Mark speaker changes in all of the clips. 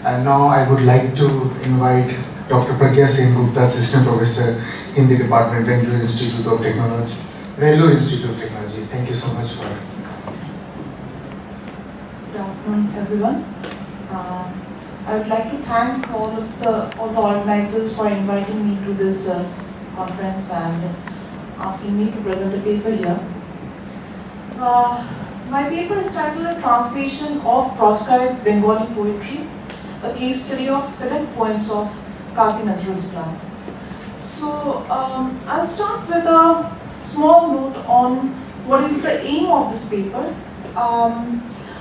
Speaker 1: And now I would like to invite Dr. Pragya Sen Gupta, Assistant Professor in the Department, Vellore Institute of Technology. Vellore Institute of Technology. Thank you so much for.
Speaker 2: Good afternoon, everyone. I would like to thank all the organizers for inviting me to this conference and asking me to present a paper here. My paper is titled "A Translation of Proscribed Bengali Poetry, a Case Study of Select Poems of Qazi Nazrul Islam." So, I'll start with a small note on what is the aim of this paper.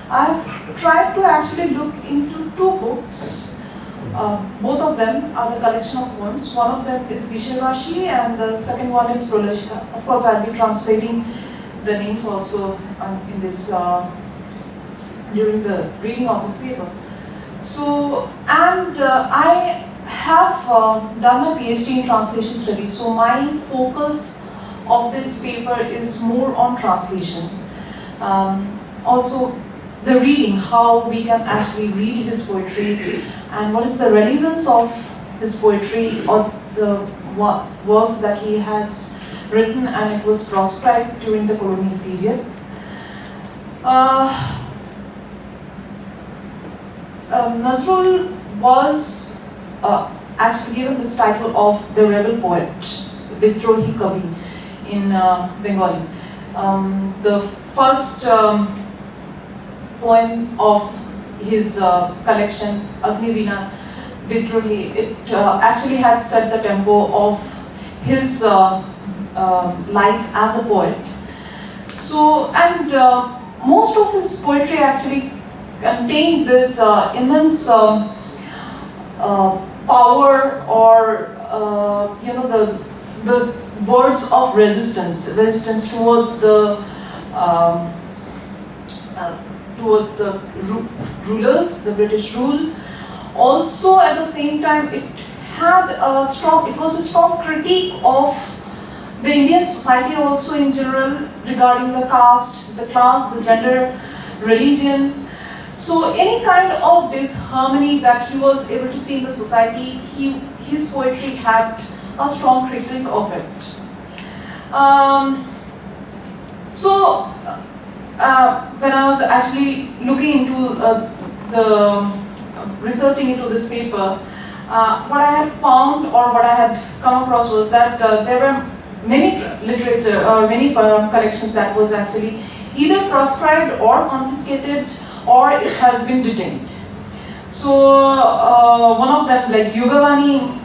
Speaker 2: I've tried to actually look into two books. Both of them are the collection of poems. One of them is Visharvashi and the second one is Prolashika. Of course, I'll be translating the names also in this during the reading of this paper. So, and I have done my PhD in translation studies. So my focus of this paper is more on translation. Also, the reading, how we can actually read his poetry and what is the relevance of his poetry or the works that he has written and it was proscribed during the colonial period. Nazrul was actually given this title of the rebel poet, Bidrohi Kavi in Bengali. The first poem of his collection, Agnivina Bidrohi, it actually had set the tempo of his life as a poet. So, and most of his poetry actually contained this immense power or the words of resistance towards the rulers, the British rule. Also, at the same time, it was a strong critique of the Indian society also in general regarding the caste, the class, the gender, religion. So any kind of disharmony that he was able to see in the society, his poetry had a strong critique of it. When I was actually looking into researching into this paper, what I had found or what I had come across was that there were many literature or many collections that was actually either proscribed or confiscated or it has been detained. So one of them, like Yugavani,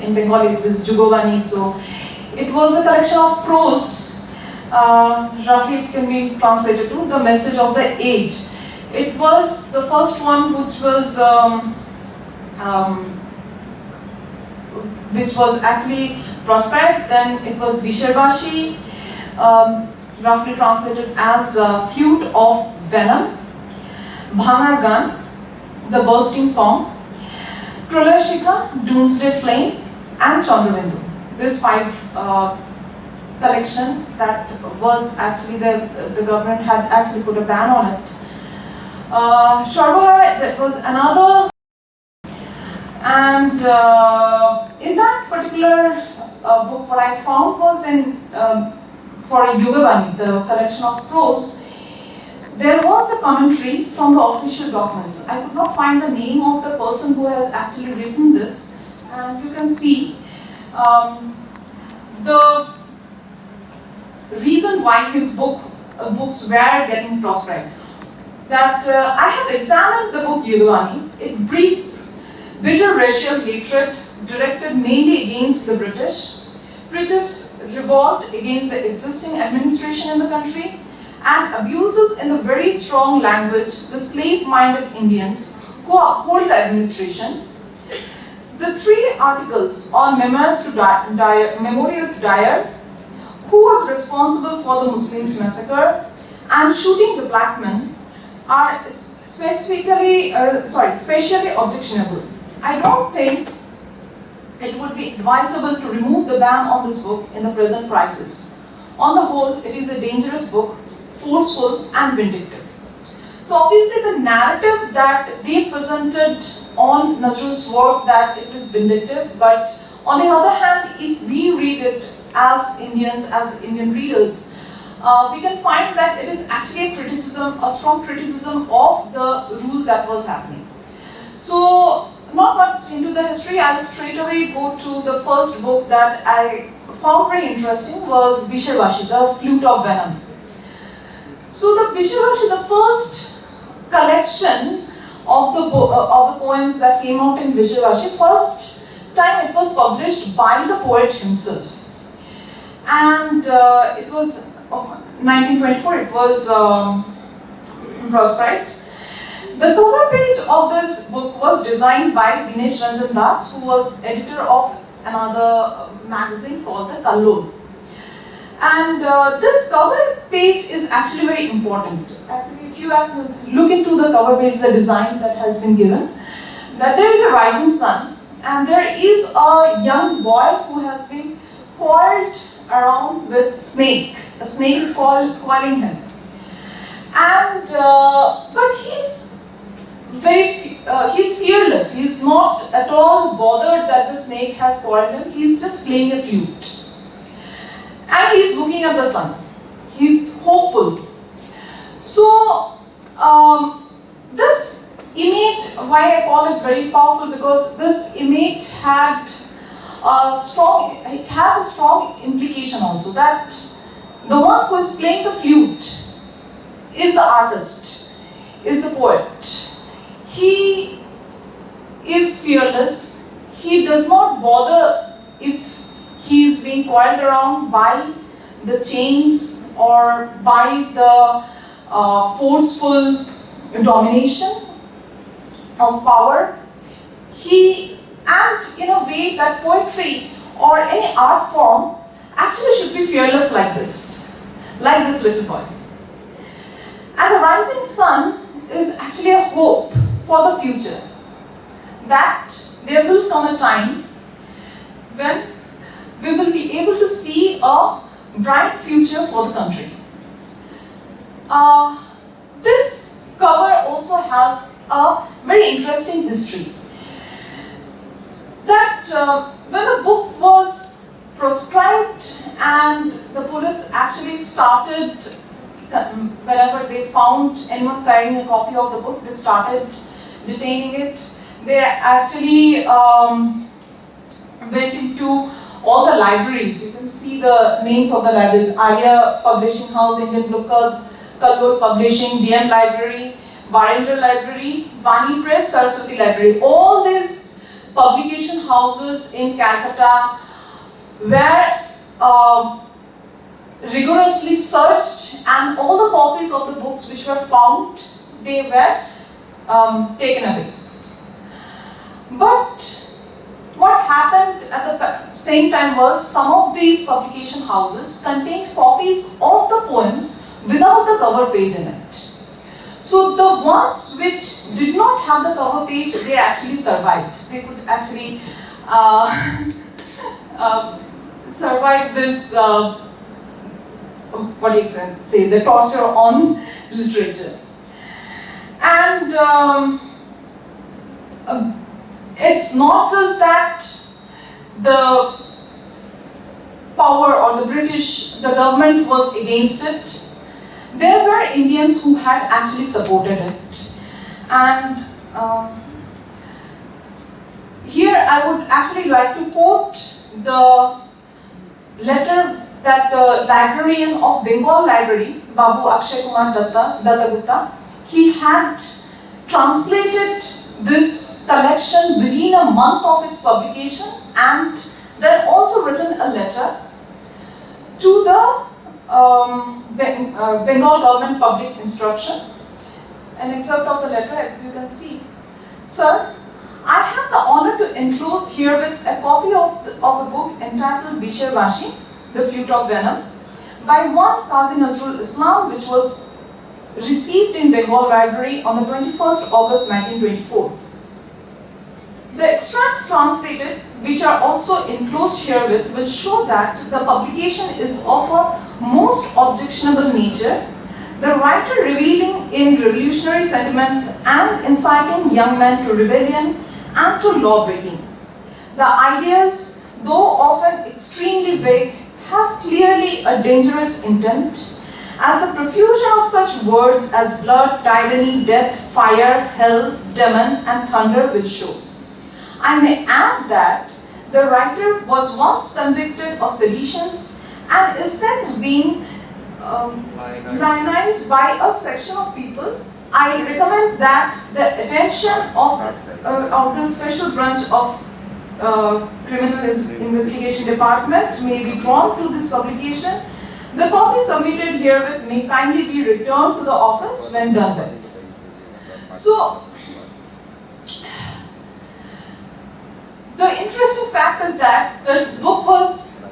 Speaker 2: in Bengali it was Jugovani, so it was a collection of prose. Roughly it can be translated to the message of the age. It was the first one which was actually proscribed. Then it was Visharvashi, roughly translated as Flute of Venom, Bhangar Gun, The Bursting Song, Prolashika, Doomsday Flame, and Chandrabindu. This 5 collection that was actually the government had actually put a ban on it. Sharvahara, that was another, and in that particular book, what I found was for Yugavani, the collection of prose, there was a commentary from the official documents. I could not find the name of the person who has actually written this, and you can see the reason why his books were getting proscribed. That I have examined the book Yugavani. It breeds bitter racial hatred directed mainly against the British, preaches revolt against the existing administration in the country, and abuses in a very strong language the slave-minded Indians who uphold the administration. The 3 articles on Memorial to Dyer, who was responsible for the Muslims massacre and shooting the black men, are specially objectionable. I don't think it would be advisable to remove the ban on this book in the present crisis. On the whole, it is a dangerous book, forceful and vindictive. So obviously the narrative that they presented on Nazrul's work, that it is vindictive, but on the other hand, if we read it as Indians, as Indian readers, we can find that it is actually a criticism, a strong criticism of the rule that was happening. So, not much into the history, I'll straight away go to the first book that I found very interesting was Bishirvashi, the Flute of Venom. So the Bishirvashi, the first collection of the poems that came out in Bishirvashi, first time it was published by the poet himself. And it was 1924, it was proscribed. The cover page of this book was designed by Dinesh Ranjan Das, who was editor of another magazine called the Kallur. And this cover page is actually very important. Actually, if you have to look into the cover page, the design that has been given, that there is a rising sun, and there is a young boy who has been coiled around with snake. A snake is coiling him. And, but he's fearless. He's not at all bothered that the snake has coiled him. He's just playing a flute. And he's looking at the sun. He's hopeful. So, this image, why I call it very powerful, because this image had it has a strong implication also, that the one who is playing the flute is the artist, is the poet. He is fearless. He does not bother if he is being coiled around by the chains or by the forceful domination of power. And in a way, that poetry or any art form actually should be fearless like this little boy. And the rising sun is actually a hope for the future, that there will come a time when we will be able to see a bright future for the country. This cover also has a very interesting history. That when the book was proscribed and the police actually started, whenever they found anyone carrying a copy of the book, they started detaining it. They actually went into all the libraries. You can see the names of the libraries: Arya Publishing House, Indian Book Kallur Publishing, DM Library, Barendra Library, Vani Press, Saraswati Library. All these publication houses in Calcutta were rigorously searched, and all the copies of the books which were found, they were taken away. But what happened at the same time was, some of these publication houses contained copies of the poems without the cover page in it. So the ones which did not have the cover page, they actually survived. They could actually survive this, what do you can say, the torture on literature. And it's not just that the power or the government was against it. There were Indians who had actually supported it. And here I would actually like to quote the letter that the librarian of Bengal Library, Babu Akshay Kumar Datta, he had translated this collection within a month of its publication, and then also written a letter to the Bengal Government Public Instruction. An excerpt of the letter, as you can see. Sir, I have the honor to enclose herewith a copy of a book entitled Bishirvashi, the Flute of Venom, by one Qazi Nazrul Islam, which was received in Bengal Library on the 21st August 1924. The extracts translated, which are also enclosed herewith, will show that the publication is of a most objectionable nature, the writer revealing in revolutionary sentiments and inciting young men to rebellion and to law-breaking. The ideas, though often extremely vague, have clearly a dangerous intent, as the profusion of such words as blood, tyranny, death, fire, hell, demon, and thunder will show. I may add that the writer was once convicted of seditions and is since being lionized by a section of people. I recommend that the attention of the special branch of Criminal Investigation Department may be drawn to this publication. The copy submitted herewith may kindly be returned to the office when done with. So, the interesting fact is that the book was,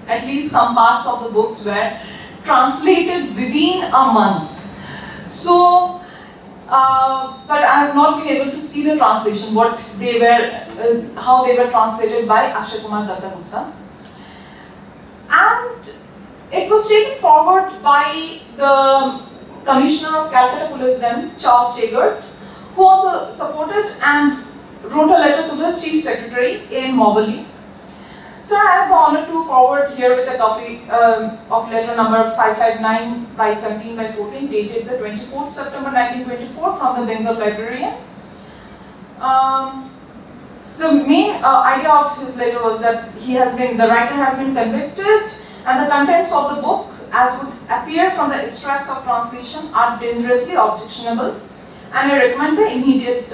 Speaker 2: at least some parts of the books were translated within a month. So, but I have not been able to see the translation, what they were, how they were translated by Akshay Kumar Datta. And it was taken forward by the Commissioner of Calcutta Police then, Charles Taggart, who also supported and wrote a letter to the Chief Secretary in Moberly. So I have the honor to forward here with a copy of letter number 559 by 17 by 14 dated the 24th September 1924 from the Bengal librarian. The main idea of his letter was that the writer has been convicted and the contents of the book, as would appear from the extracts of translation, are dangerously objectionable, and I recommend the immediate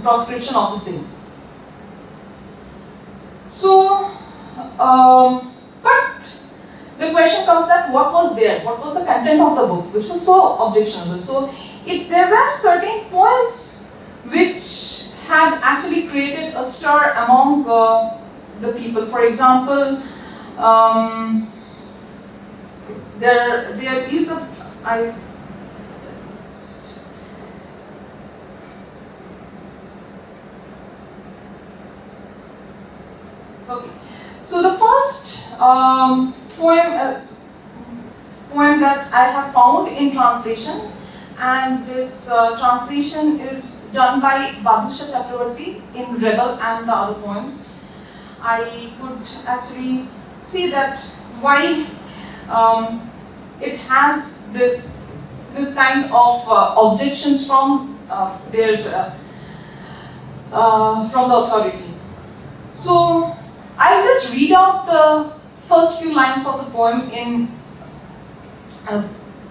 Speaker 2: proscription of the same. So, but the question comes that what was there? What was the content of the book, which was so objectionable? So, there were certain poems which had actually created a stir among the people. For example, there is a okay. So the first poem that I have found in translation, and this translation is done by Badusha Chakravarti in Rebel and the other poems. I could actually see that why it has this kind of objections from from the authority. So I'll just read out the first few lines of the poem in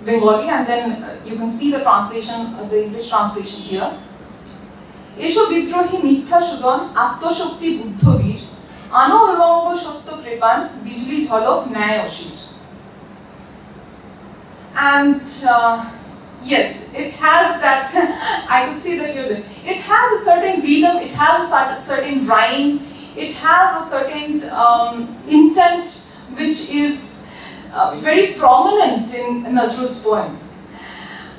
Speaker 2: Bengali, and then you can see the translation, the English translation here. Esho bidrohi mithya sudon atmashakti buddhavir ano ulango shatya kripan bijli jhalok nyay ashir. And yes, it has that, I could see that it has a certain rhythm, it has a certain rhyme, it has a certain intent which is very prominent in Nazrul's poem.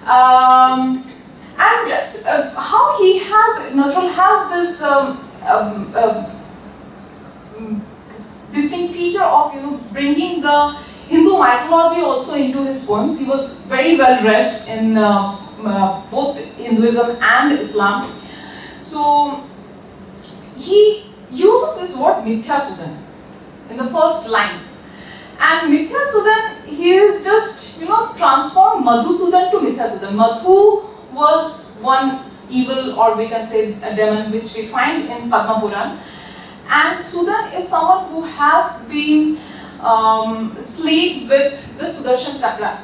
Speaker 2: And how Nazrul has this distinct feature of bringing the Hindu mythology also into his poems. He was very well read in both Hinduism and Islam. So he uses this word Mithya-sudan in the first line. And Mithya-sudan, he is just transformed Madhusudan to Mithya-sudan. Madhu was one evil, or we can say a demon, which we find in Padma Puran. And Sudan is someone who has been slayed with the Sudarshan Chakra.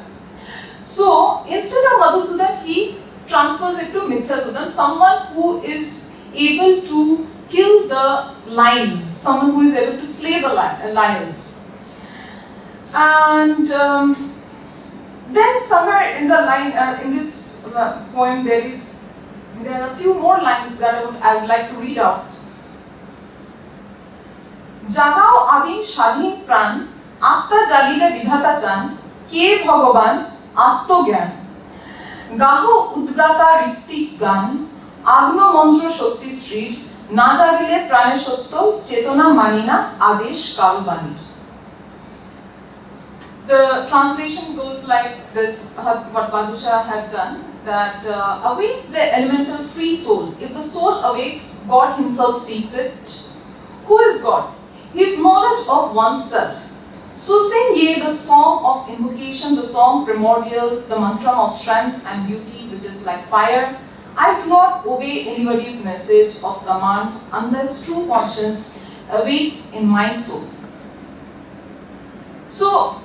Speaker 2: So instead of Madhusudan, he transfers it to Mithya-sudan, someone who is able to kill the lions, someone who is able to slay the lions. And then somewhere in the line, in this poem, there are a few more lines that I would like to read out. জাগাও আদিম স্বাধীন প্রাণ আত্মা জাগিলে বিধাতা চান কে ভগবান আত্মজ্ঞান গাহ উদ্গাতা ঋত্বিক গান আগ্ন মন্ত্র শক্তিশ্রীর না জাগিলে প্রাণে সত্য চেতনা মানি না আদেশ কালবাণীর. The translation goes like this, what Badusha had done, that awake the elemental free soul. If the soul awakes, God himself seeks it. Who is God? His knowledge of oneself. So sing ye the song of invocation, the song primordial, the mantra of strength and beauty, which is like fire. I do not obey anybody's message of command unless true conscience awakes in my soul. So,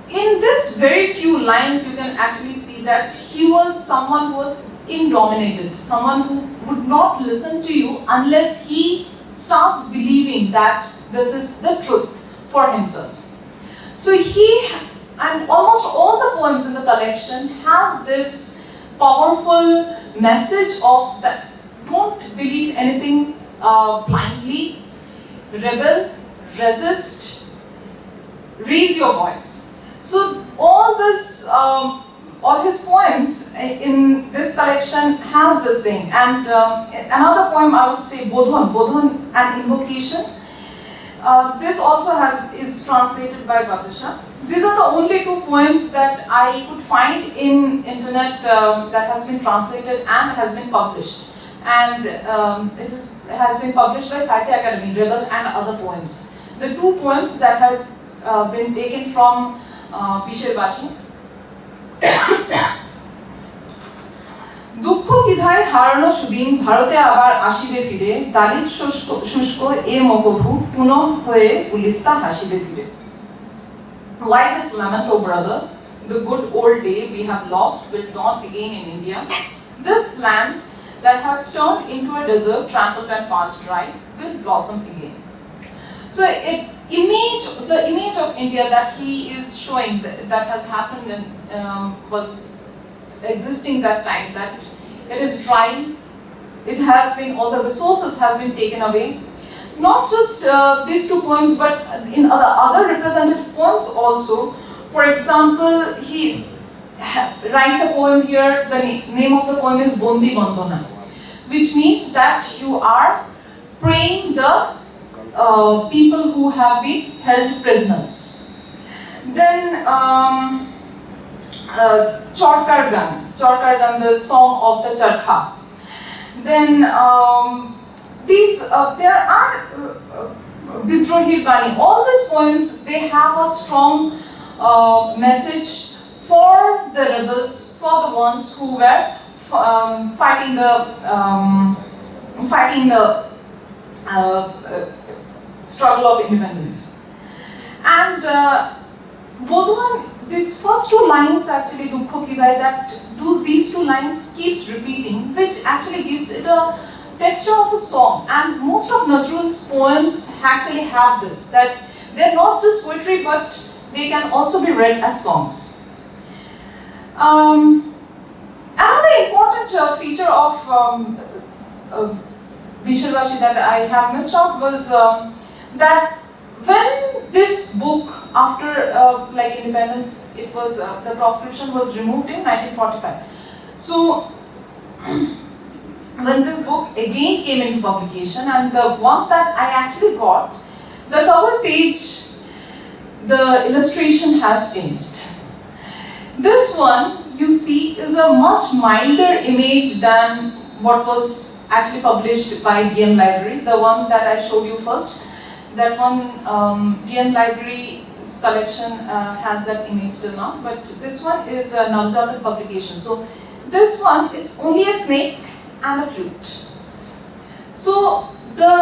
Speaker 2: in this very few lines, you can actually see that he was someone who was indominated, someone who would not listen to you unless he starts believing that this is the truth for himself. So and almost all the poems in the collection has this powerful message of that don't believe anything blindly, rebel, resist, raise your voice. So all this, all his poems in this collection has this thing. And another poem I would say, Bodhan and Invocation. This also is translated by Badusha. These are the only two poems that I could find in internet that has been translated and has been published. And has been published by Sahitya Academy, Rebel and other poems. The two poems that has been taken from Bisherbashi. দুঃখ কিধায় হারানো সুদিন ভারতে আবার আসিবে ফিরে দারিদ্র শুষ্ক এ মগভূ পুনঃ হয়ে উলিস্তা হাসিবে ধীরে. Why this lament, O brother? The good old day we have lost will dawn again in India. This land that has turned into a desert, trampled and parched dry, will blossom again. So the image of India that he is showing that has happened and was existing that time, that it is dry, it has been, all the resources has been taken away. Not just these two poems, but in other representative poems also. For example, he writes a poem here, the name of the poem is Bondi Bandana, which means that you are praying the people who have been held prisoners. Then Chorkar Gan, the song of the Charkha. Then there are Bidrohi Bani. All these poems, they have a strong message for the rebels, for the ones who were fighting the struggle of independence. And Bodhan, these first two lines actually, Dukho ki bhai, that these two lines keeps repeating, which actually gives it a texture of a song. And most of Nazrul's poems actually have this, that they're not just poetry, but they can also be read as songs. Another important feature of Bisherbashi that I have missed out was that when this book, after like independence, it was the proscription was removed in 1945. So when this book again came into publication, and the one that I actually got, the cover page, the illustration has changed. This one you see is a much milder image than what was actually published by DM Library, the one that I showed you first. That one, DM Library's collection has that image till now, but this one is a Navzatat publication. So this one is only a snake and a flute. So the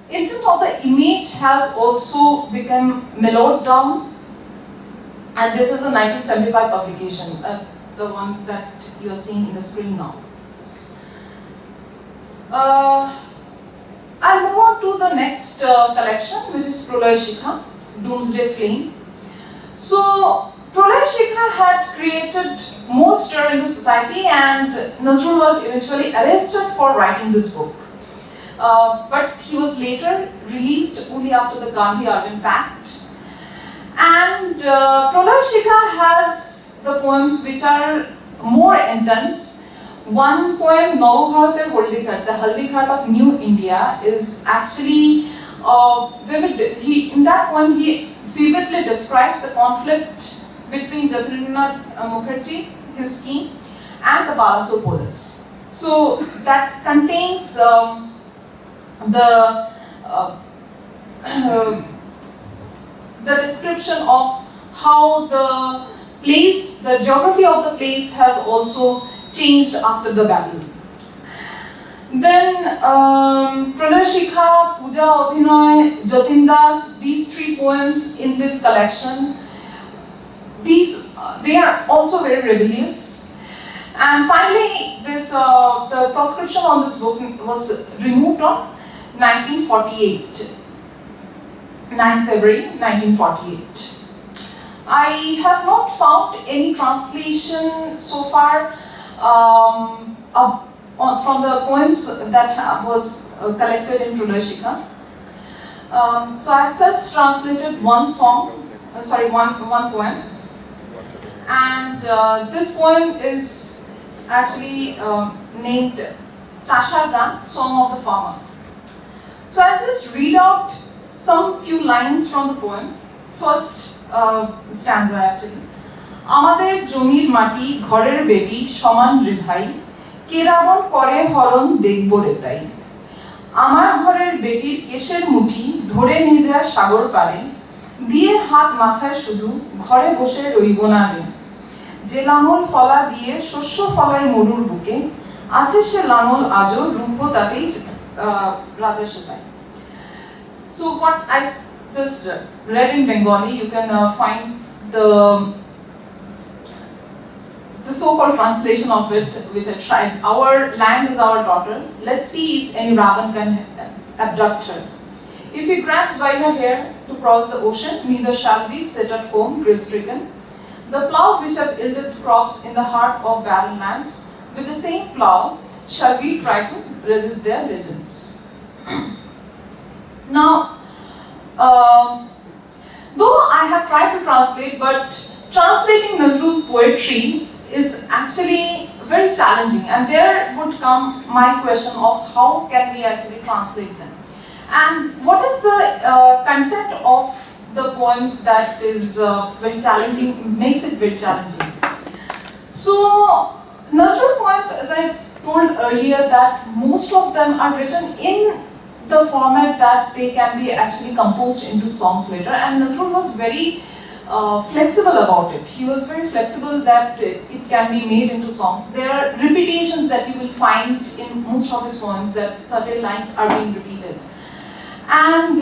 Speaker 2: intent of the image has also become mellowed down, and this is a 1975 publication, the one that you are seeing in the screen now. I'll move on to the next collection, which is Prolay Shikha, Doomsday Flame. So, Prolay Shikha had created more stir in the society, and Nazrul was eventually arrested for writing this book. But he was later released only after the Gandhi-Arvind Pact. And Prolay Shikha has the poems which are more intense. One poem, Navabharater Holdikhat, the Haldighat of New India, is actually vivid. In that poem, he vividly describes the conflict between Jatindranath Mukherjee, his team, and the Balasore police. So that contains the description of how the geography of the place has also changed after the battle. Then Pralay Shikha, Puja Abhinoy, Jatin Das, these 3 poems in this collection, they are also very rebellious. And finally, the proscription on this book was removed on 1948, 9th February 1948. I have not found any translation so far from the poems that was collected in Pralay Shikha. So I self-translated one poem. And this poem is actually named Chashar Gan, Song of the Farmer. So I'll just read out some few lines from the poem. First stanza actually. Amader jomir mati ghorer beti shoman re bhai কেরাবন করে হরণ দেখবো রে তাই আমার ঘরের বেটির কেশের মুঠি ধরে নিয়ে যায় সাগর পারে দিয়ে হাত মাথায় শুধু ঘরে বসে রইব না রে যে লাঙল ফলা দিয়ে শস্য ফলাই মরুর বুকে আছে সে লাঙল আজও রূপ তাতেই রাজা সেতাই. So what I just read in Bengali, you can find the so-called translation of it, which I tried. Our land is our daughter. Let's see if any Ravan can abduct her. If he grabs by her hair to cross the ocean, neither shall we sit at home grief-stricken. The plough which have yielded crops in the heart of barren lands, with the same plough shall we try to resist their legends. Now, though I have tried to translate, but translating Nazrul's poetry is actually very challenging, and there would come my question of how can we actually translate them, and what is the content of the poems that is very challenging, makes it very challenging. So Nazrul poems, as I told earlier, that most of them are written in the format that they can be actually composed into songs later, and Nazrul was very flexible about it. He was very flexible that it can be made into songs. There are repetitions that you will find in most of his poems, that certain lines are being repeated. And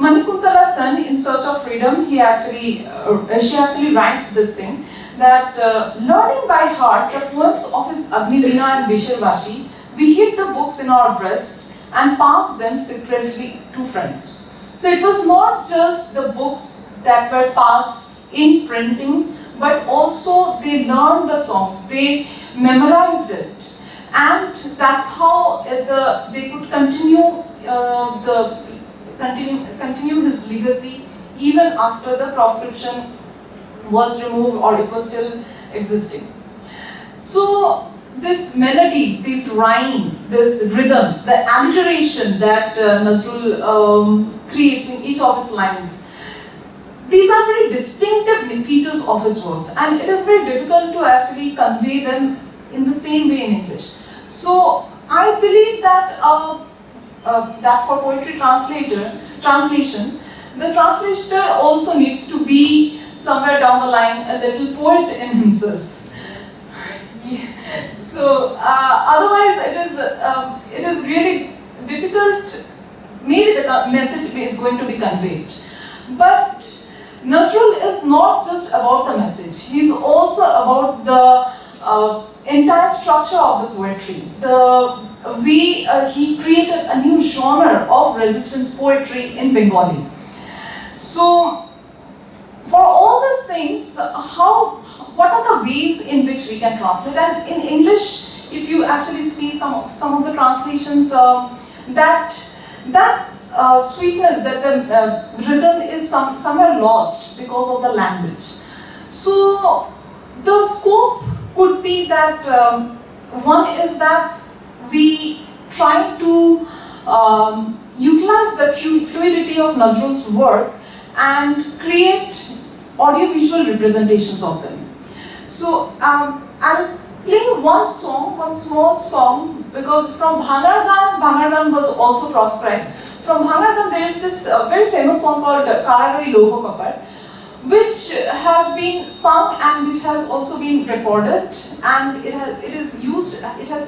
Speaker 2: Manikuntala's son, In Search of Freedom, she actually writes this thing, that learning by heart the poems of his Agnivina and Bishirvashi, we hid the books in our breasts and passed them secretly to friends. So it was not just the books that were passed in printing, but also they learned the songs, they memorized it, and that's how they could continue his legacy even after the proscription was removed or it was still existing. So this melody, this rhyme, this rhythm, the alliteration that Nazrul creates in each of his lines, these are very distinctive features of his works, and it is very difficult to actually convey them in the same way in English. So I believe that that for poetry translation, the translator also needs to be somewhere down the line a little poet in himself. Yes. So otherwise it is really difficult. Maybe the message is going to be conveyed, but Nazrul is not just about the message. He is also about the entire structure of the poetry. He created a new genre of resistance poetry in Bengali. So for all these things, what are the ways in which we can translate? And in English, if you actually see some of the translations, that sweetness, that the rhythm is somewhere lost because of the language. So the scope could be that one is that we try to utilize the fluidity of Nazrul's work and create audiovisual representations of them. So I'll play one small song, because from Bhangargan was also proscribed. From Bhangargan there is this very famous song called Kararoi Loho Kapar, which has been sung and which has also been recorded, and it has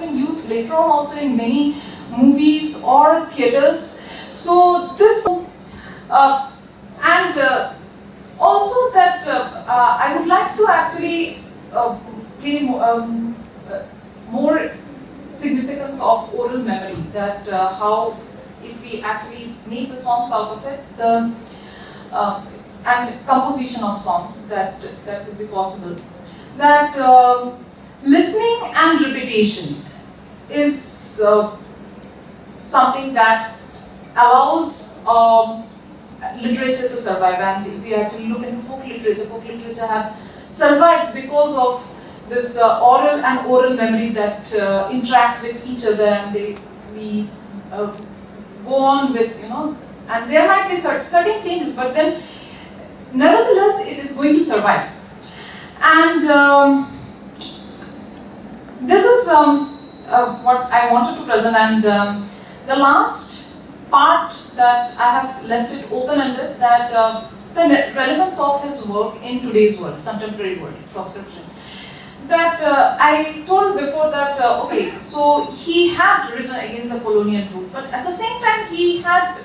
Speaker 2: been used later on also in many movies or theaters. So this also that I would like to actually play more significance of oral memory, that how if we actually make the songs out of it, the and composition of songs that would be possible. That listening and repetition is something that allows literature to survive. And if we actually look into folk literature have survived because of this oral and oral memory that interact with each other, and we go on with, and there might be certain changes, but then nevertheless it is going to survive. And this is what I wanted to present, and the last part that I have left it open-ended, that the relevance of his work in today's world, contemporary world, proscription. That I told before that, okay, so he had written against the colonial rule, but at the same time he had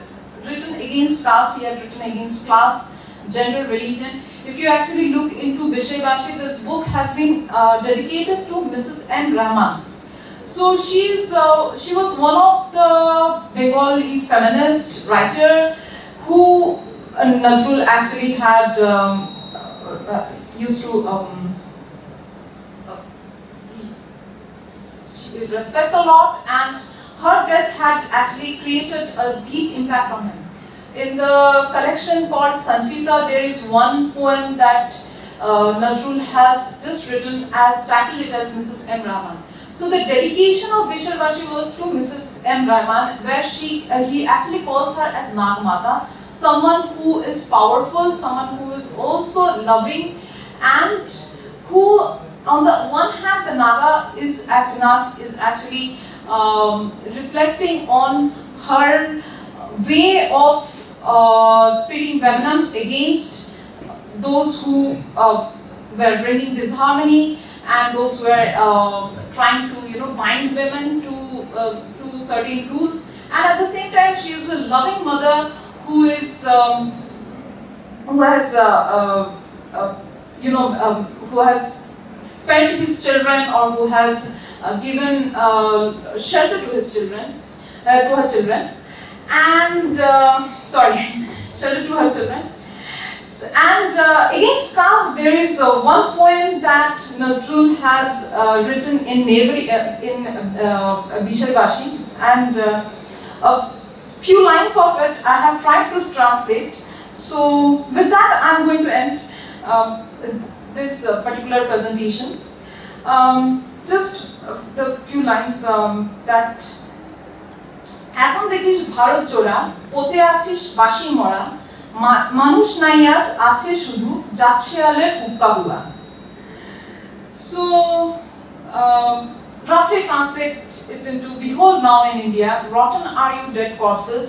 Speaker 2: written against caste, he had written against class, gender, religion. If you actually look into Bishaybashi, this book has been dedicated to Mrs. M. Rahman. So she was one of the Bengali feminist writer who Nazrul actually had used to respect a lot, and her death had actually created a deep impact on him. In the collection called Sanchita, there is one poem that Nazrul has just written as, titled it as Mrs. M. Rahman. So the dedication of Bishaybashi was to Mrs. M. Rahman, where he actually calls her as Nagmata, someone who is powerful, someone who is also loving, and who, on the one hand, the Naga is actually reflecting on her way of spitting venom against those who were bringing disharmony, and those who were trying to bind women to certain rules. And at the same time, she is a loving mother who has fed his children, or who has given shelter to his children, to her children, and shelter to her children. And against caste, there is one poem that Nazrul has written in Bishaybashi, and a few lines of it I have tried to translate. So with that, I am going to end this particular presentation. Just the few lines that এখন দেখিস ভারত জোড়া পচে আছিস বাসি মরা মানুষ নাই আজ আছে শুধু জাতশেয়ালের হুক্কা হুয়া. So roughly translate it into, behold now in India, rotten are you dead corpses,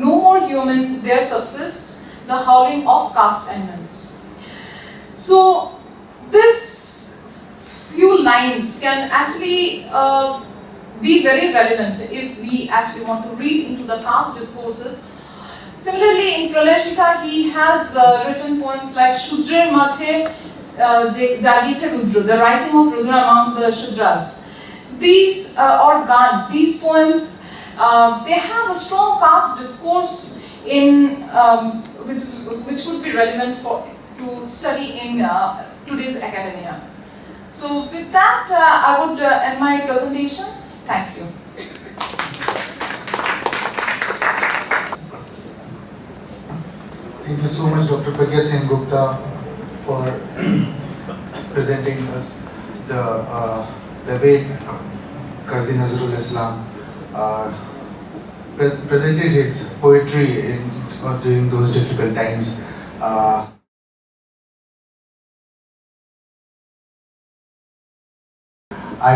Speaker 2: no more human there subsists the howling of caste enmity. So this few lines can actually be very relevant if we actually want to read into the caste discourses. Similarly, in Praleshika, he has written poems like Shudrer Majhe Jagiche Rudra, the rising of Rudra among the Shudras. These or Gan, these poems, they have a strong caste discourse in which would be relevant to study in today's academia. So with that, I would end my presentation. Thank you.
Speaker 1: Thank you so much, Dr. Pragya Sen Gupta, for presenting us the way Qazi Nazrul Islam presented his poetry during those difficult times. I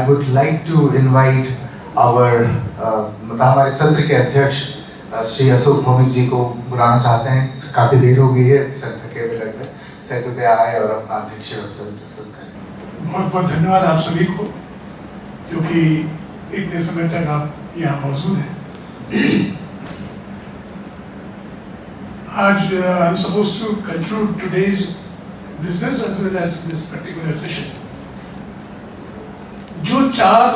Speaker 1: would like to invite our हमारे सत्र के अध्यक्ष श्री अशोक भौमिक जी को बुलाना चाहते हैं। काफी देर हो गई है, सर थके हुए लग रहे, सर कृपया आए और अपना अध्यक्ष वक्तव्य प्रस्तुत करें।
Speaker 3: बहुत बहुत धन्यवाद आप सभी को, क्योंकि इतने समय तक आप यहाँ मौजूद हैं। आज I'm supposed to conclude today's business as well as this particular session. जो 4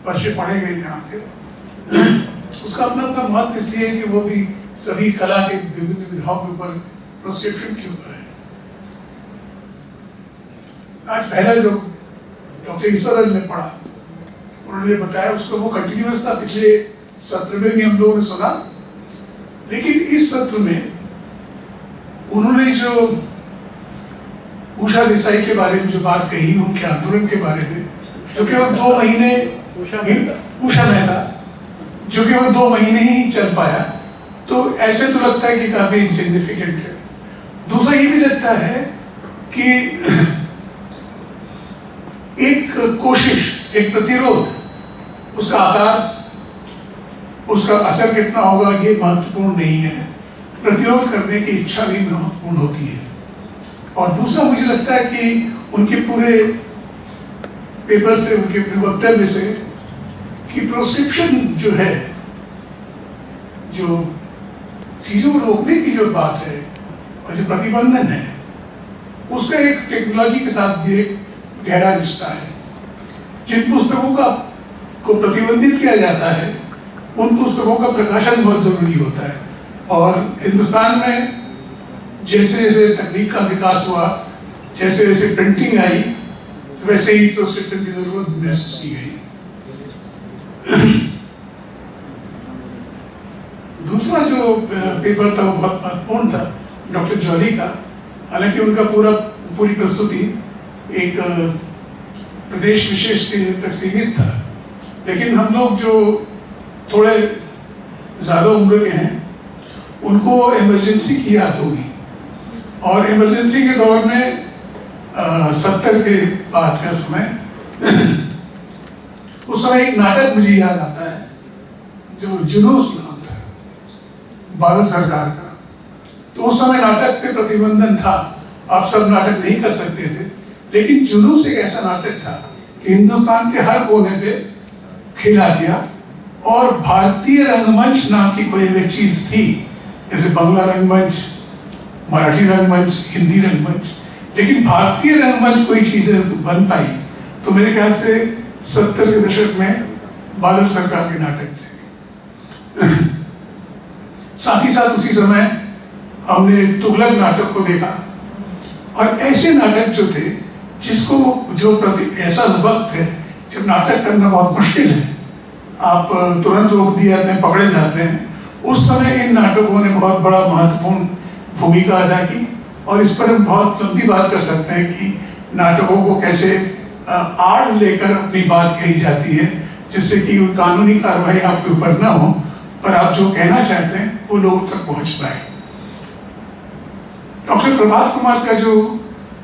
Speaker 3: पर्चे पढ़े गए यहाँ पे, उसका अपना अपना महत्व इसलिए है कि वो भी सभी कला के विभिन्न विधाओं के ऊपर प्रोस्क्रिप्शन के ऊपर है। आज पहला जो डॉक्टर ईश्वरराज ने पढ़ा, उन्होंने बताया उसको वो कंटिन्यूअस था, पिछले सत्र में भी हम लोगों ने सुना, लेकिन इस सत्र में उन्होंने जो उषा देसाई के बारे में जो बात कही, उनके आंदोलन के बारे में, जो केवल 2 महीने उषा मेहता जो केवल 2 महीने ही चल पाया, तो ऐसे तो लगता है कि काफी इनसिग्निफिकेंट है। दूसरा ये भी लगता है कि एक कोशिश, एक प्रतिरोध, उसका आकार, उसका असर कितना होगा ये महत्वपूर्ण नहीं है, प्रतिरोध करने की इच्छा भी महत्वपूर्ण होती है। और दूसरा मुझे लगता है कि उनके पूरे पेपर से, उनके वक्तव्य से, कि प्रोस्क्रिप्शन जो है, जो चीजों को रोकने की जो बात है और जो प्रतिबंधन है, उसका एक टेक्नोलॉजी के साथ भी एक गहरा रिश्ता है। जिन पुस्तकों को प्रतिबंधित किया जाता है, उन पुस्तकों का प्रकाशन बहुत जरूरी होता है। और हिंदुस्तान में जैसे जैसे तकनीक का विकास हुआ, जैसे जैसे प्रिंटिंग आई, तो वैसे ही प्रोस्क्रिप्शन की जरूरत महसूस की गई। दूसरा जो पेपर था वो बहुत महत्वपूर्ण था, डॉक्टर जॉली का। हालांकि उनका पूरी प्रस्तुति एक प्रदेश विशेष के तक सीमित था, लेकिन हम लोग जो थोड़े ज्यादा उम्र के हैं, उनको इमरजेंसी की याद होगी। और इमरजेंसी के दौर में 70 के बाद का समय, उस समय एक नाटक मुझे याद आता है जो जुलूस नाम था, बादल सरकार का। तो उस समय नाटक पे प्रतिबंधन था, आप सब नाटक नहीं कर सकते थे, लेकिन जुलूस एक ऐसा नाटक था कि हिंदुस्तान के हर कोने पे खेला गया। और भारतीय रंगमंच नाम की कोई एक चीज थी, जैसे बंगला रंगमंच, मराठी रंगमंच, हिंदी रंगमंच, लेकिन भारतीय रंगमंच कोई चीजें बन पाई तो मेरे ख्याल से 70 के दशक में बादल सरकार के नाटक थे। साथ ही साथ उसी समय हमने तुगलक नाटक को देखा, और ऐसे नाटक जो थे जिसको ऐसा वक्त है जब नाटक करना बहुत मुश्किल है, आप तुरंत रोक दिए जाते हैं, पकड़े जाते हैं। उस समय इन नाटकों ने बहुत बड़ा महत्वपूर्ण भूमिका अदा की। और इस पर हम बहुत लंबी बात कर सकते हैं कि नाटकों को कैसे आड़ लेकर अपनी बात कही जाती है, जिससे कि कानूनी कार्रवाई आपके ऊपर ना हो, पर आप जो कहना चाहते हैं वो लोगों तक पहुंच पाए। डॉक्टर प्रभात कुमार का जो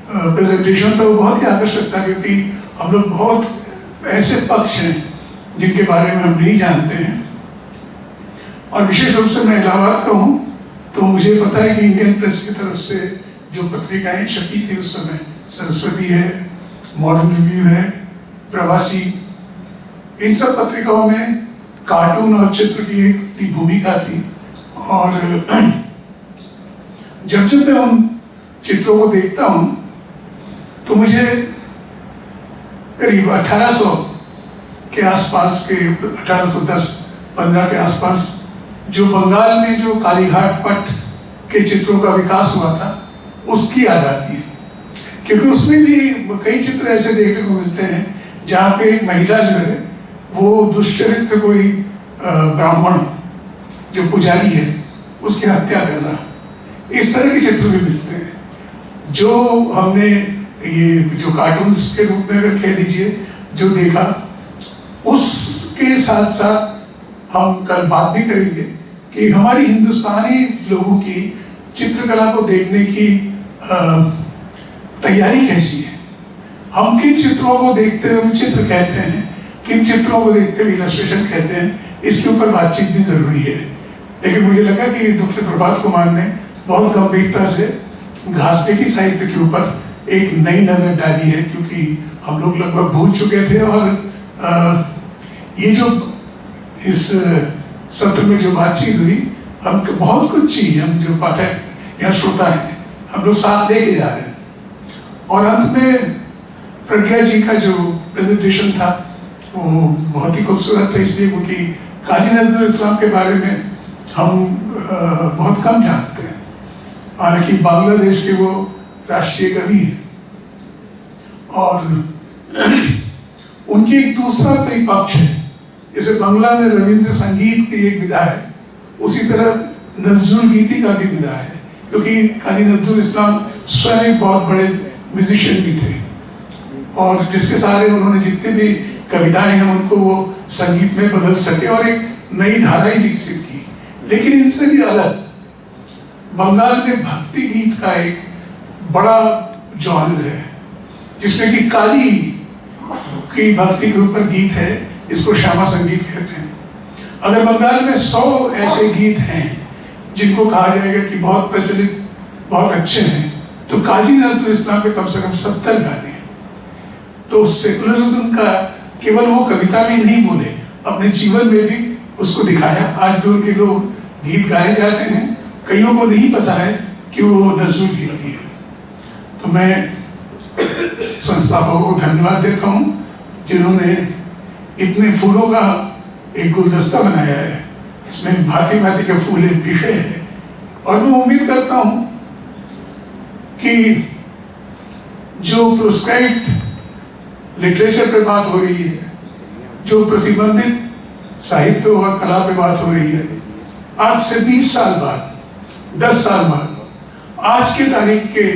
Speaker 3: प्रेजेंटेशन था वो बहुत ही आकर्षक था, क्योंकि हम लोग बहुत ऐसे पक्ष हैं जिनके बारे में हम नहीं जानते हैं। और विशेष रूप से मैं इलाहाबाद का हूँ, तो मुझे पता है कि इंडियन प्रेस की तरफ से जो पत्रिकाएं छपी थी उस समय, सरस्वती है, मॉडर्न रिव्यू है, प्रवासी, इन सब पत्रिकाओं में कार्टून और चित्र की एक भूमिका थी। और जब मैं उन चित्रों को देखता हूँ तो मुझे करीब 1800 के आसपास के 1810-15 के आसपास जो बंगाल में जो कालीघाट पट के चित्रों का विकास हुआ था उसकी याद आती है, क्योंकि उसमें भी कई चित्र ऐसे देखने को मिलते हैं जहाँ पे एक महिला जो है वो दुष्चरित्र कोई ब्राह्मण जो पुजारी है उसकी हत्या कर रहा, इस तरह के चित्र भी मिलते हैं। जो हमने ये जो कार्टून्स के रूप में अगर कह लीजिए जो देखा, उसके साथ साथ हम कल बात भी करेंगे कि हमारी हिंदुस्तानी लोगों की चित्रकला को देखने की तैयारी कैसी है, हम किन चित्रों को देखते हुए चित्र कहते हैं, किन चित्रों को देखते हुए इलस्ट्रेशन कहते हैं, इसके ऊपर बातचीत भी जरूरी है। लेकिन मुझे लगा कि डॉक्टर प्रभात कुमार ने बहुत गंभीरता से घासलेटी साहित्य के ऊपर एक नई नजर डाली है, क्योंकि हम लोग लगभग भूल चुके थे। और ये जो इस सत्र में जो बातचीत हुई, हम बहुत कुछ चीज हम जो पाठक या श्रोता है हम लोग साथ लेके जा रहे हैं। और अंत में प्रज्ञा जी का जो प्रेजेंटेशन था वो बहुत ही खूबसूरत था, इसलिए क्योंकि काजी नजरुल इस्लाम के बारे में हम बहुत कम जानते हैं। हालांकि बांग्लादेश के वो राष्ट्रीय कवि हैं और उनकी एक दूसरा कई पक्ष है। जैसे बांग्ला में रविंद्र संगीत की एक विधा है, उसी तरह नजरुल गीती का भी विधा है, क्योंकि काजी नजरुल इस्लाम स्वयं एक बहुत बड़े म्यूजिशियन भी थे और जिसके सारे उन्होंने जितने भी कविताएं हैं उनको वो संगीत में बदल सके और एक नई धारा ही विकसित की। लेकिन इनसे भी अलग बंगाल में भक्ति गीत का एक बड़ा जॉनर है, जिसमें कि काली की भक्ति के ऊपर गीत है, इसको श्यामा संगीत कहते हैं। अगर बंगाल में 100 ऐसे गीत हैं जिनको कहा जाएगा कि बहुत प्रचलित, बहुत अच्छे हैं, तो काजी नजरुल इस्लाम के कम से कम 70 गाने हैं। तो सेकुलरिज्म का केवल वो कविता में नहीं बोले, अपने जीवन में भी उसको दिखाया। आज भी उनके लोग गीत गाए जाते हैं, कईयों को नहीं पता है कि वो नजरुल गीत है। तो मैं संस्थापकों को धन्यवाद देता हूँ जिन्होंने इतने फूलों का एक गुलदस्ता बनाया है, इसमें भांति भांति के फूल एक विषय है। और मैं उम्मीद करता हूँ कि जो प्रिस्क्राइब्ड लिटरेचर पे बात हो रही है, जो प्रतिबंधित साहित्य और कला पे बात हो रही है, आज से 20 साल बाद, 10 साल बाद, आज के तारीख के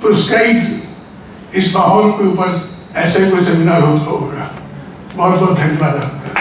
Speaker 3: प्रिस्क्राइब्ड इस माहौल के ऊपर ऐसे कोई सेमिनार होगा। बहुत बहुत धन्यवाद आपका।